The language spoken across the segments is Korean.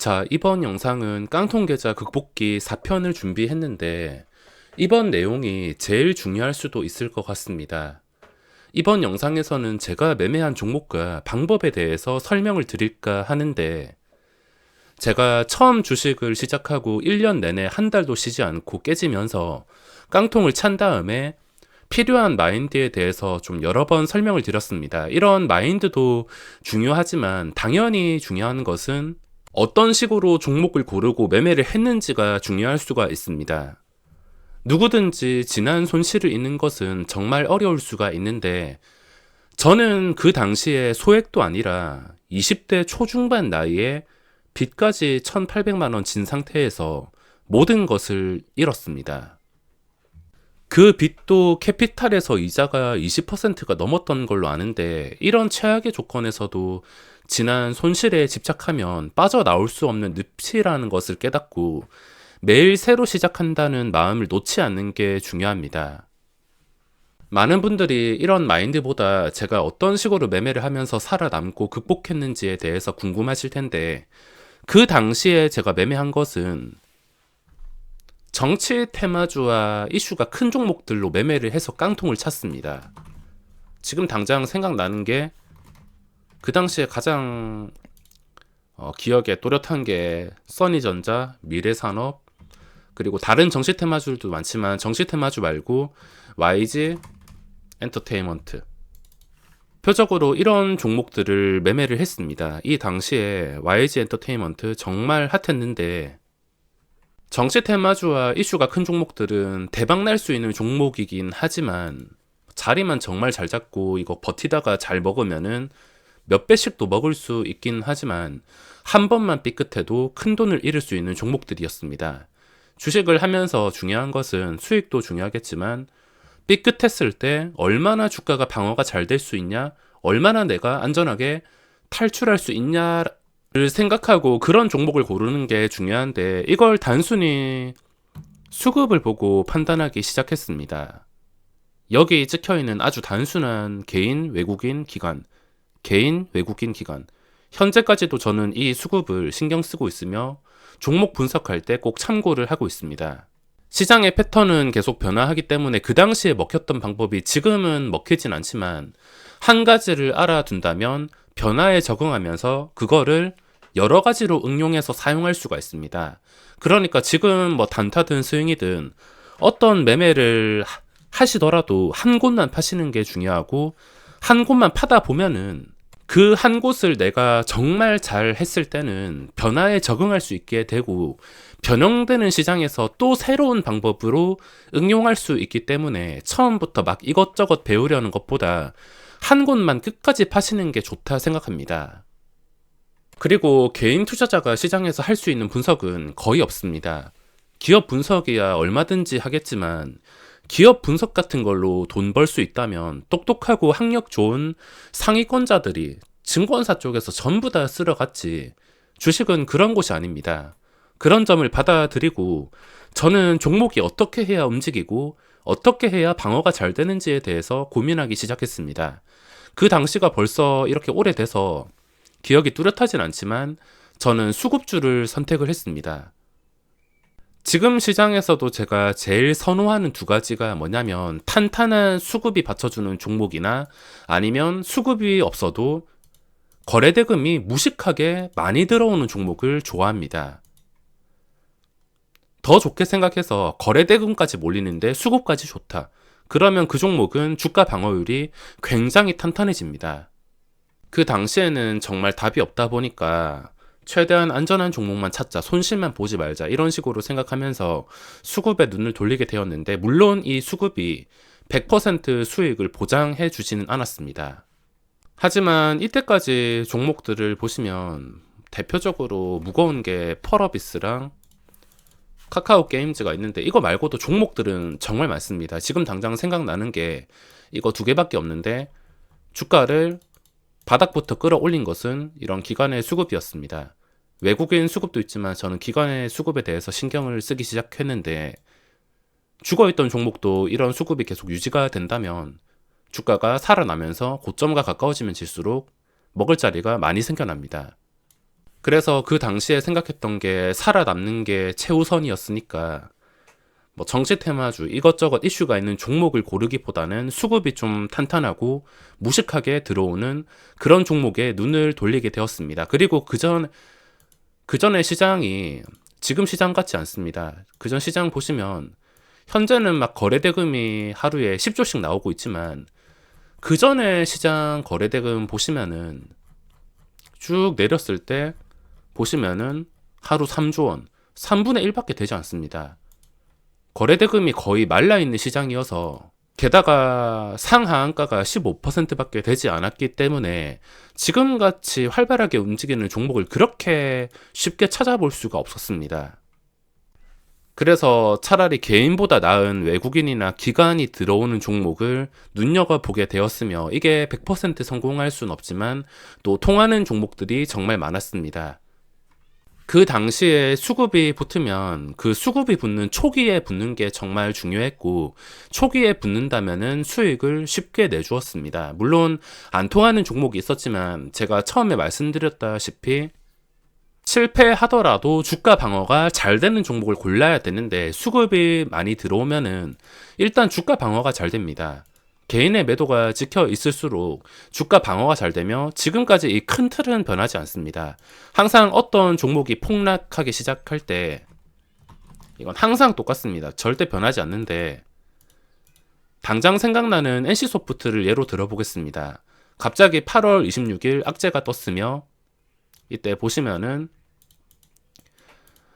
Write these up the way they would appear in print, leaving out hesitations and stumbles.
자, 이번 영상은 깡통계좌 극복기 4편을 준비했는데 이번 내용이 제일 중요할 수도 있을 것 같습니다. 이번 영상에서는 제가 매매한 종목과 방법에 대해서 설명을 드릴까 하는데 제가 처음 주식을 시작하고 1년 내내 한 달도 쉬지 않고 깨지면서 깡통을 찬 다음에 필요한 마인드에 대해서 좀 여러 번 설명을 드렸습니다. 이런 마인드도 중요하지만 당연히 중요한 것은 어떤 식으로 종목을 고르고 매매를 했는지가 중요할 수가 있습니다. 누구든지 지난 손실을 잇는 것은 정말 어려울 수가 있는데 저는 그 당시에 소액도 아니라 20대 초중반 나이에 빚까지 1,800만 원 진 상태에서 모든 것을 잃었습니다. 그 빚도 캐피탈에서 이자가 20%가 넘었던 걸로 아는데 이런 최악의 조건에서도 지난 손실에 집착하면 빠져나올 수 없는 늪이라는 것을 깨닫고 매일 새로 시작한다는 마음을 놓지 않는 게 중요합니다. 많은 분들이 이런 마인드보다 제가 어떤 식으로 매매를 하면서 살아남고 극복했는지에 대해서 궁금하실 텐데 그 당시에 제가 매매한 것은 정치 테마주와 이슈가 큰 종목들로 매매를 해서 깡통을 찼습니다. 지금 당장 생각나는 게 그 당시에 가장 기억에 또렷한 게 써니전자, 미래산업, 그리고 다른 정치 테마주들도 많지만 정치 테마주 말고 YG 엔터테인먼트, 표적으로 이런 종목들을 매매를 했습니다. 이 당시에 YG 엔터테인먼트 정말 핫했는데 정치 테마주와 이슈가 큰 종목들은 대박 날 수 있는 종목이긴 하지만 자리만 정말 잘 잡고 이거 버티다가 잘 먹으면은 몇 배씩도 먹을 수 있긴 하지만 한 번만 삐끗해도 큰 돈을 잃을 수 있는 종목들이었습니다. 주식을 하면서 중요한 것은 수익도 중요하겠지만 삐끗했을 때 얼마나 주가가 방어가 잘 될 수 있냐, 얼마나 내가 안전하게 탈출할 수 있냐를 생각하고 그런 종목을 고르는 게 중요한데 이걸 단순히 수급을 보고 판단하기 시작했습니다. 여기 찍혀있는 아주 단순한 개인, 외국인, 기관, 개인, 외국인, 기관, 현재까지도 저는 이 수급을 신경 쓰고 있으며 종목 분석할 때 꼭 참고를 하고 있습니다. 시장의 패턴은 계속 변화하기 때문에 그 당시에 먹혔던 방법이 지금은 먹히진 않지만 한 가지를 알아둔다면 변화에 적응하면서 그거를 여러 가지로 응용해서 사용할 수가 있습니다. 그러니까 지금 뭐 단타든 스윙이든 어떤 매매를 하시더라도 한 곳만 파시는 게 중요하고 한 곳만 파다 보면은 그 한 곳을 내가 정말 잘 했을 때는 변화에 적응할 수 있게 되고 변형되는 시장에서 또 새로운 방법으로 응용할 수 있기 때문에 처음부터 막 이것저것 배우려는 것보다 한 곳만 끝까지 파시는 게 좋다 생각합니다. 그리고 개인 투자자가 시장에서 할 수 있는 분석은 거의 없습니다. 기업 분석이야 얼마든지 하겠지만 기업 분석 같은 걸로 돈 벌 수 있다면 똑똑하고 학력 좋은 상위권자들이 증권사 쪽에서 전부 다 쓸어갔지 주식은 그런 곳이 아닙니다. 그런 점을 받아들이고 저는 종목이 어떻게 해야 움직이고 어떻게 해야 방어가 잘 되는지에 대해서 고민하기 시작했습니다. 그 당시가 벌써 이렇게 오래돼서 기억이 뚜렷하진 않지만 저는 수급주를 선택을 했습니다. 지금 시장에서도 제가 제일 선호하는 두 가지가 뭐냐면 탄탄한 수급이 받쳐주는 종목이나 아니면 수급이 없어도 거래대금이 무식하게 많이 들어오는 종목을 좋아합니다. 더 좋게 생각해서 거래대금까지 몰리는데 수급까지 좋다. 그러면 그 종목은 주가 방어율이 굉장히 탄탄해집니다. 그 당시에는 정말 답이 없다 보니까 최대한 안전한 종목만 찾자, 손실만 보지 말자 이런 식으로 생각하면서 수급에 눈을 돌리게 되었는데 물론 이 수급이 100% 수익을 보장해 주지는 않았습니다. 하지만 이때까지 종목들을 보시면 대표적으로 무거운 게 펄어비스랑 카카오 게임즈가 있는데 이거 말고도 종목들은 정말 많습니다. 지금 당장 생각나는 게 이거 두 개밖에 없는데 주가를 바닥부터 끌어올린 것은 이런 기관의 수급이었습니다. 외국인 수급도 있지만 저는 기관의 수급에 대해서 신경을 쓰기 시작했는데 죽어있던 종목도 이런 수급이 계속 유지가 된다면 주가가 살아나면서 고점과 가까워지면 질수록 먹을 자리가 많이 생겨납니다. 그래서 그 당시에 생각했던 게 살아남는 게 최우선이었으니까 뭐 정치 테마주 이것저것 이슈가 있는 종목을 고르기보다는 수급이 좀 탄탄하고 무식하게 들어오는 그런 종목에 눈을 돌리게 되었습니다. 그리고 그전의 시장이 지금 시장 같지 않습니다. 그전 시장 보시면 현재는 막 거래대금이 하루에 10조씩 나오고 있지만 그전의 시장 거래대금 보시면은 쭉 내렸을 때 보시면은 하루 3조 원, 3분의 1밖에 되지 않습니다. 거래대금이 거의 말라있는 시장이어서 게다가 상하한가가 15%밖에 되지 않았기 때문에 지금같이 활발하게 움직이는 종목을 그렇게 쉽게 찾아볼 수가 없었습니다. 그래서 차라리 개인보다 나은 외국인이나 기관이 들어오는 종목을 눈여겨보게 되었으며 이게 100% 성공할 수는 없지만 또 통하는 종목들이 정말 많았습니다. 그 당시에 수급이 붙으면 그 수급이 붙는 초기에 붙는 게 정말 중요했고 초기에 붙는다면은 수익을 쉽게 내주었습니다. 물론 안 통하는 종목이 있었지만 제가 처음에 말씀드렸다시피 실패하더라도 주가 방어가 잘 되는 종목을 골라야 되는데 수급이 많이 들어오면은 일단 주가 방어가 잘 됩니다. 개인의 매도가 찍혀 있을수록 주가 방어가 잘 되며 지금까지 이 큰 틀은 변하지 않습니다. 항상 어떤 종목이 폭락하기 시작할 때 이건 항상 똑같습니다. 절대 변하지 않는데 당장 생각나는 NC소프트를 예로 들어보겠습니다. 갑자기 8월 26일 악재가 떴으며 이때 보시면은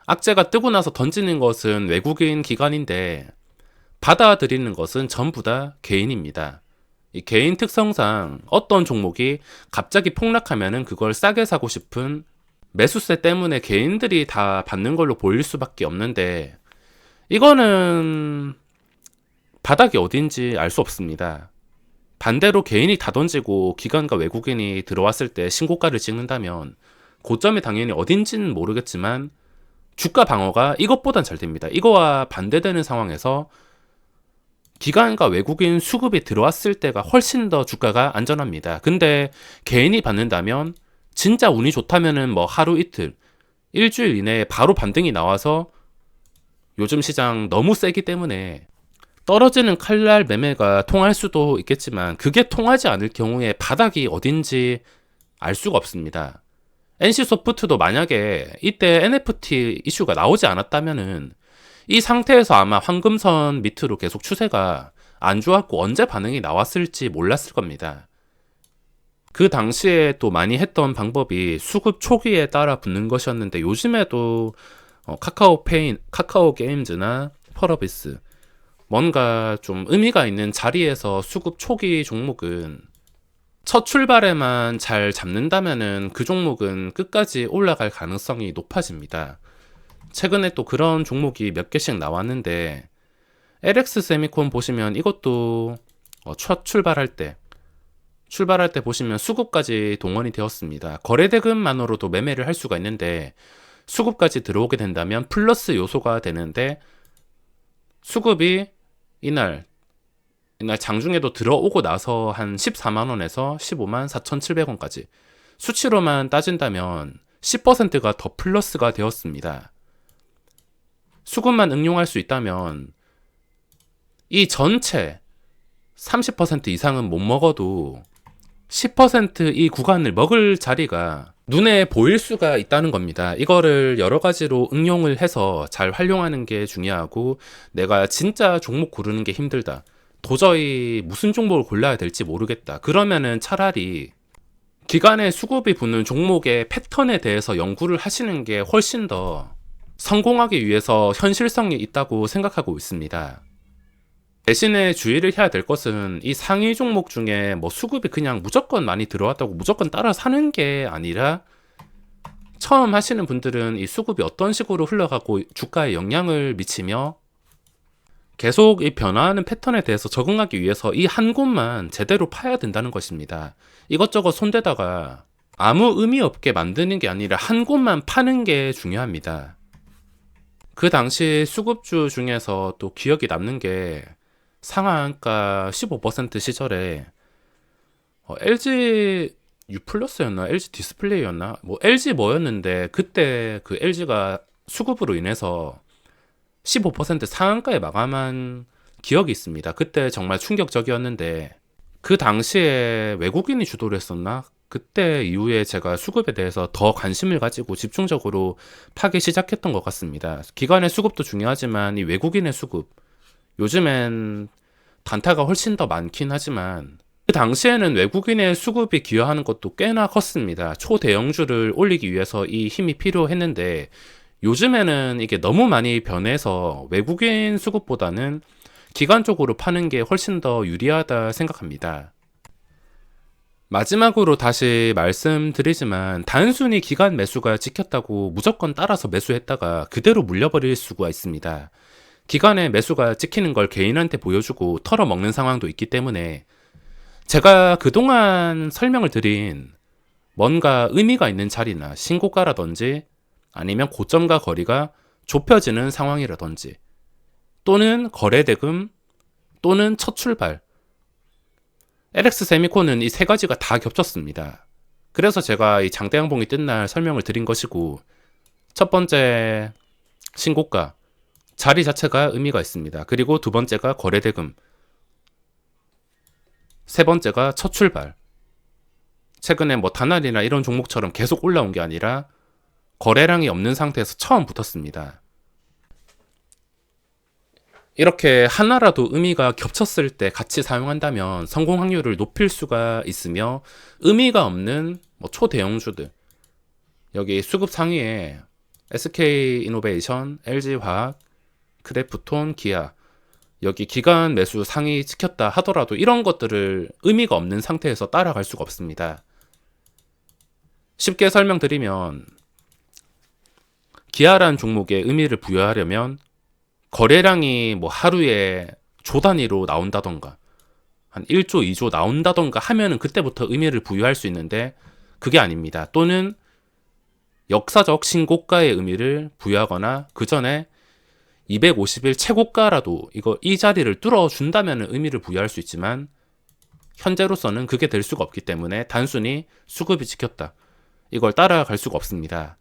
악재가 뜨고 나서 던지는 것은 외국인 기관인데 받아들이는 것은 전부 다 개인입니다. 이 개인 특성상 어떤 종목이 갑자기 폭락하면은 그걸 싸게 사고 싶은 매수세 때문에 개인들이 다 받는 걸로 보일 수밖에 없는데 이거는 바닥이 어딘지 알 수 없습니다. 반대로 개인이 다 던지고 기관과 외국인이 들어왔을 때 신고가를 찍는다면 고점이 당연히 어딘지는 모르겠지만 주가 방어가 이것보단 잘 됩니다. 이거와 반대되는 상황에서 기관과 외국인 수급이 들어왔을 때가 훨씬 더 주가가 안전합니다. 근데 개인이 받는다면 진짜 운이 좋다면은 뭐 하루 이틀, 일주일 이내에 바로 반등이 나와서 요즘 시장 너무 세기 때문에 떨어지는 칼날 매매가 통할 수도 있겠지만 그게 통하지 않을 경우에 바닥이 어딘지 알 수가 없습니다. NC소프트도 만약에 이때 NFT 이슈가 나오지 않았다면은 이 상태에서 아마 황금선 밑으로 계속 추세가 안 좋았고 언제 반응이 나왔을지 몰랐을 겁니다. 그 당시에 또 많이 했던 방법이 수급 초기에 따라 붙는 것이었는데 요즘에도 카카오 게임즈나 펄어비스 뭔가 좀 의미가 있는 자리에서 수급 초기 종목은 첫 출발에만 잘 잡는다면은 그 종목은 끝까지 올라갈 가능성이 높아집니다. 최근에 또 그런 종목이 몇 개씩 나왔는데 LX 세미콘 보시면 이것도 첫 출발할 때 보시면 수급까지 동원이 되었습니다. 거래대금만으로도 매매를 할 수가 있는데 수급까지 들어오게 된다면 플러스 요소가 되는데 수급이 이날 장중에도 들어오고 나서 한 14만 원에서 15만 4,700원까지 수치로만 따진다면 10%가 더 플러스가 되었습니다. 수급만 응용할 수 있다면 이 전체 30% 이상은 못 먹어도 10%이 구간을 먹을 자리가 눈에 보일 수가 있다는 겁니다. 이거를 여러 가지로 응용을 해서 잘 활용하는 게 중요하고 내가 진짜 종목 고르는 게 힘들다. 도저히 무슨 종목을 골라야 될지 모르겠다. 그러면은 차라리 기간에 수급이 붙는 종목의 패턴에 대해서 연구를 하시는 게 훨씬 더 성공하기 위해서 현실성이 있다고 생각하고 있습니다. 대신에 주의를 해야 될 것은 이 상위 종목 중에 뭐 수급이 그냥 무조건 많이 들어왔다고 무조건 따라 사는 게 아니라 처음 하시는 분들은 이 수급이 어떤 식으로 흘러가고 주가에 영향을 미치며 계속 이 변화하는 패턴에 대해서 적응하기 위해서 이 한 곳만 제대로 파야 된다는 것입니다. 이것저것 손대다가 아무 의미 없게 만드는 게 아니라 한 곳만 파는 게 중요합니다. 그 당시 수급주 중에서 또 기억이 남는 게 상한가 15% 시절에 LG U+였나 LG 디스플레이였나 뭐 LG 뭐였는데 그때 그 LG가 수급으로 인해서 15% 상한가에 마감한 기억이 있습니다. 그때 정말 충격적이었는데 그 당시에 외국인이 주도를 했었나? 그때 이후에 제가 수급에 대해서 더 관심을 가지고 집중적으로 파기 시작했던 것 같습니다. 기관의 수급도 중요하지만 이 외국인의 수급, 요즘엔 단타가 훨씬 더 많긴 하지만 그 당시에는 외국인의 수급이 기여하는 것도 꽤나 컸습니다. 초대형주를 올리기 위해서 이 힘이 필요했는데 요즘에는 이게 너무 많이 변해서 외국인 수급보다는 기관 쪽으로 파는 게 훨씬 더 유리하다 생각합니다. 마지막으로 다시 말씀드리지만 단순히 기관 매수가 찍혔다고 무조건 따라서 매수했다가 그대로 물려버릴 수가 있습니다. 기관의 매수가 찍히는 걸 개인한테 보여주고 털어먹는 상황도 있기 때문에 제가 그동안 설명을 드린 뭔가 의미가 있는 자리나 신고가라든지 아니면 고점과 거리가 좁혀지는 상황이라든지 또는 거래대금 또는 첫 출발, LX 세미콘은 이 세 가지가 다 겹쳤습니다. 그래서 제가 이 장대양봉이 뜬 날 설명을 드린 것이고, 첫 번째 신고가 자리 자체가 의미가 있습니다. 그리고 두 번째가 거래대금, 세 번째가 첫 출발. 최근에 뭐 다날이나 이런 종목처럼 계속 올라온 게 아니라 거래량이 없는 상태에서 처음 붙었습니다. 이렇게 하나라도 의미가 겹쳤을 때 같이 사용한다면 성공 확률을 높일 수가 있으며, 의미가 없는 뭐 초대형주들, 여기 수급 상위에 SK이노베이션, LG화학, 크래프톤, 기아, 여기 기관 매수 상위 찍혔다 하더라도 이런 것들을 의미가 없는 상태에서 따라갈 수가 없습니다. 쉽게 설명드리면 기아란 종목에 의미를 부여하려면 거래량이 뭐 하루에 조 단위로 나온다던가 한 1조, 2조 나온다던가 하면은 그때부터 의미를 부여할 수 있는데 그게 아닙니다. 또는 역사적 신고가의 의미를 부여하거나 그 전에 250일 최고가라도 이 자리를 뚫어준다면 의미를 부여할 수 있지만 현재로서는 그게 될 수가 없기 때문에 단순히 수급이 지켰다, 이걸 따라갈 수가 없습니다.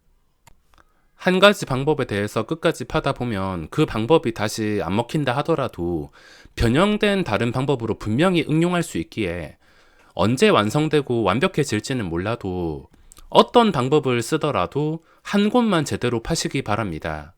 한 가지 방법에 대해서 끝까지 파다 보면 그 방법이 다시 안 먹힌다 하더라도 변형된 다른 방법으로 분명히 응용할 수 있기에 언제 완성되고 완벽해질지는 몰라도 어떤 방법을 쓰더라도 한 곳만 제대로 파시기 바랍니다.